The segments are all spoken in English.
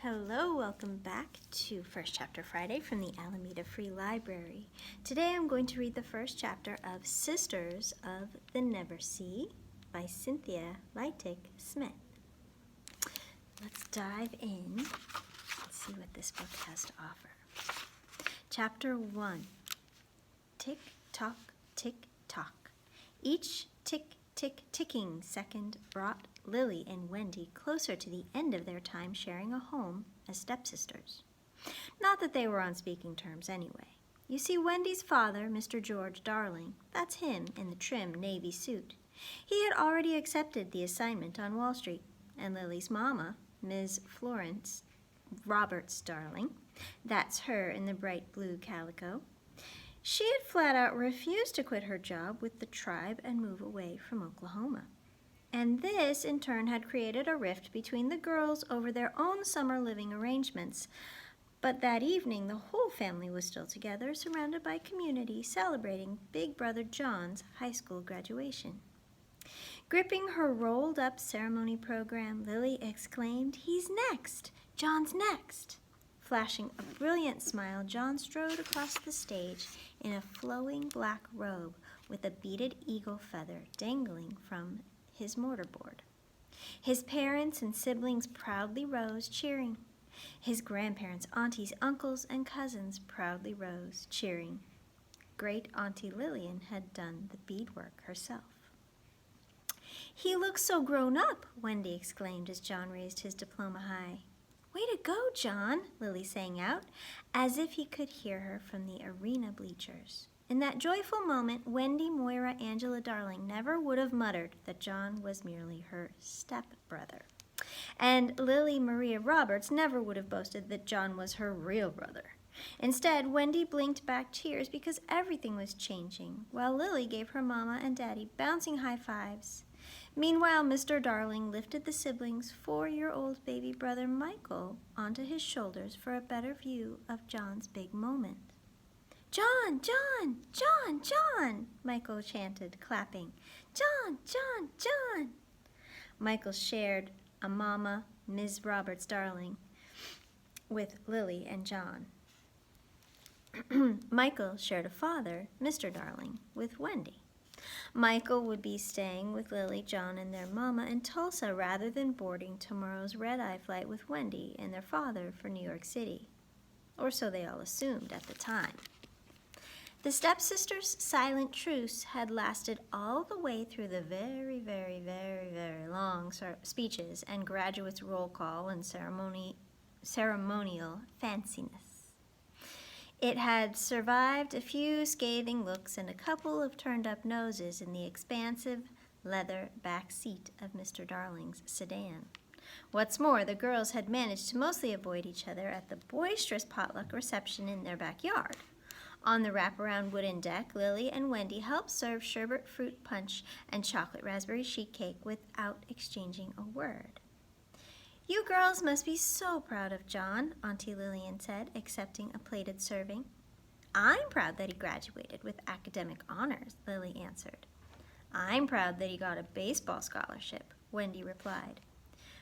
Hello, welcome back to First Chapter Friday from the Alameda Free Library. Today I'm going to read the first chapter of Sisters of the Neversea by Cynthia Leitich Smith. Let's dive in and see what this book has to offer. Chapter 1. Tick, tock, tick, tock. Each tick, tick, ticking second brought Lily and Wendy closer to the end of their time sharing a home as stepsisters. Not that they were on speaking terms anyway. You see, Wendy's father, Mr. George Darling, that's him in the trim navy suit, he had already accepted the assignment on Wall Street, and Lily's mama, Ms. Florence Roberts Darling, that's her in the bright blue calico, she had flat out refused to quit her job with the tribe and move away from Oklahoma. And this, in turn, had created a rift between the girls over their own summer living arrangements. But that evening, the whole family was still together, surrounded by community, celebrating Big Brother John's high school graduation. Gripping her rolled-up ceremony program, Lily exclaimed, "He's next! John's next!" Flashing a brilliant smile, John strode across the stage in a flowing black robe with a beaded eagle feather dangling from his mortarboard. His parents and siblings proudly rose, cheering. His grandparents, aunties, uncles, and cousins proudly rose, cheering. Great Auntie Lillian had done the beadwork herself. "He looks so grown up," Wendy exclaimed as John raised his diploma high. "Way to go, John," Lily sang out, as if he could hear her from the arena bleachers. In that joyful moment, Wendy Moira Angela Darling never would have muttered that John was merely her stepbrother. And Lily Maria Roberts never would have boasted that John was her real brother. Instead, Wendy blinked back tears because everything was changing, while Lily gave her mama and daddy bouncing high fives. Meanwhile, Mr. Darling lifted the siblings' 4-year-old baby brother Michael onto his shoulders for a better view of John's big moment. "John, John, John, John," Michael chanted, clapping. "John, John, John." Michael shared a mama, Ms. Roberts Darling, with Lily and John. Michael shared a father, Mr. Darling, with Wendy. Michael would be staying with Lily, John, and their mama in Tulsa rather than boarding tomorrow's red-eye flight with Wendy and their father for New York City. Or so they all assumed at the time. The stepsisters' silent truce had lasted all the way through the very, very, very, very long speeches and graduates' roll call and ceremonial fanciness. It had survived a few scathing looks and a couple of turned-up noses in the expansive leather back seat of Mr. Darling's sedan. What's more, the girls had managed to mostly avoid each other at the boisterous potluck reception in their backyard. On the wraparound wooden deck, Lily and Wendy helped serve sherbet fruit punch and chocolate raspberry sheet cake without exchanging a word. "You girls must be so proud of John," Auntie Lillian said, accepting a plated serving. "I'm proud that he graduated with academic honors," Lily answered. "I'm proud that he got a baseball scholarship," Wendy replied.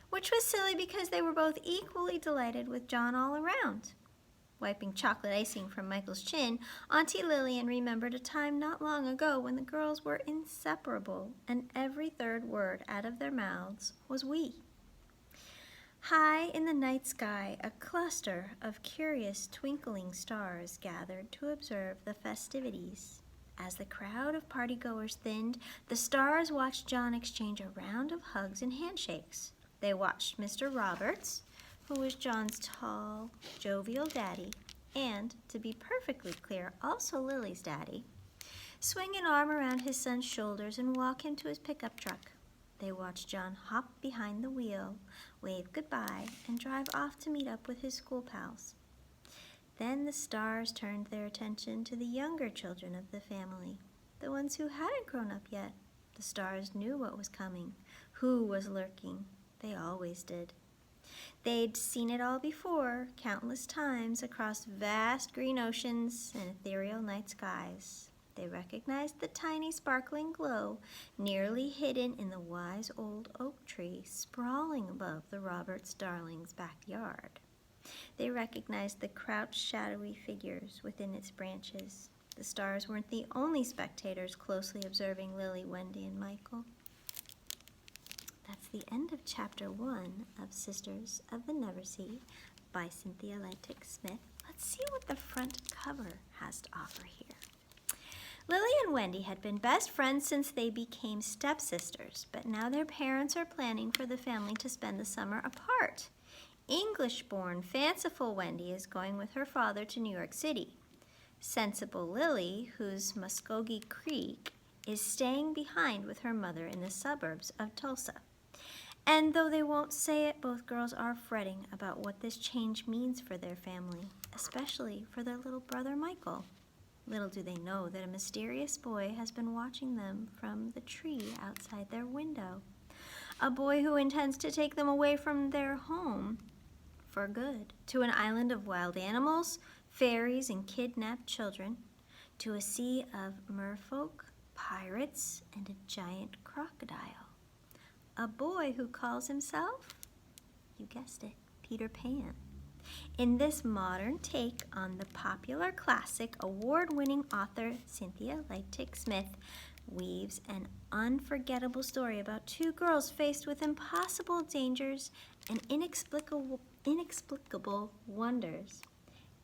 Which was silly because they were both equally delighted with John all around. Wiping chocolate icing from Michael's chin, Auntie Lillian remembered a time not long ago when the girls were inseparable and every third word out of their mouths was "we." High in the night sky, a cluster of curious twinkling stars gathered to observe the festivities. As the crowd of partygoers thinned, the stars watched John exchange a round of hugs and handshakes. They watched Mr. Roberts, who was John's tall, jovial daddy, and, to be perfectly clear, also Lily's daddy, swing an arm around his son's shoulders and walk him to his pickup truck. They watched John hop behind the wheel, wave goodbye, and drive off to meet up with his school pals. Then the stars turned their attention to the younger children of the family, the ones who hadn't grown up yet. The stars knew what was coming, who was lurking. They always did. They'd seen it all before, countless times, across vast green oceans and ethereal night skies. They recognized the tiny sparkling glow nearly hidden in the wise old oak tree sprawling above the Roberts Darlings' backyard. They recognized the crouched, shadowy figures within its branches. The stars weren't the only spectators closely observing Lily, Wendy, and Michael. That's the end of Chapter 1 of Sisters of the Neversea by Cynthia Leitich Smith. Let's see what the front cover has to offer here. Lily and Wendy had been best friends since they became stepsisters, but now their parents are planning for the family to spend the summer apart. English-born, fanciful Wendy is going with her father to New York City. Sensible Lily, whose Muskogee Creek, is staying behind with her mother in the suburbs of Tulsa. And though they won't say it, both girls are fretting about what this change means for their family, especially for their little brother Michael. Little do they know that a mysterious boy has been watching them from the tree outside their window. A boy who intends to take them away from their home for good, to an island of wild animals, fairies, and kidnapped children, to a sea of merfolk, pirates, and a giant crocodile. A boy who calls himself, you guessed it, Peter Pan. In this modern take on the popular classic, award-winning author Cynthia Leitich Smith weaves an unforgettable story about two girls faced with impossible dangers and inexplicable wonders,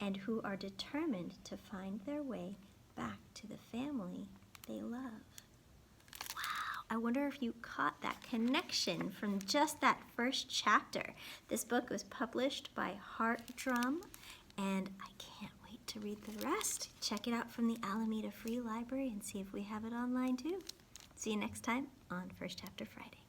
and who are determined to find their way back to the family they love. I wonder if you caught that connection from just that first chapter. This book was published by Heartdrum, and I can't wait to read the rest. Check it out from the Alameda Free Library and see if we have it online too. See you next time on First Chapter Friday.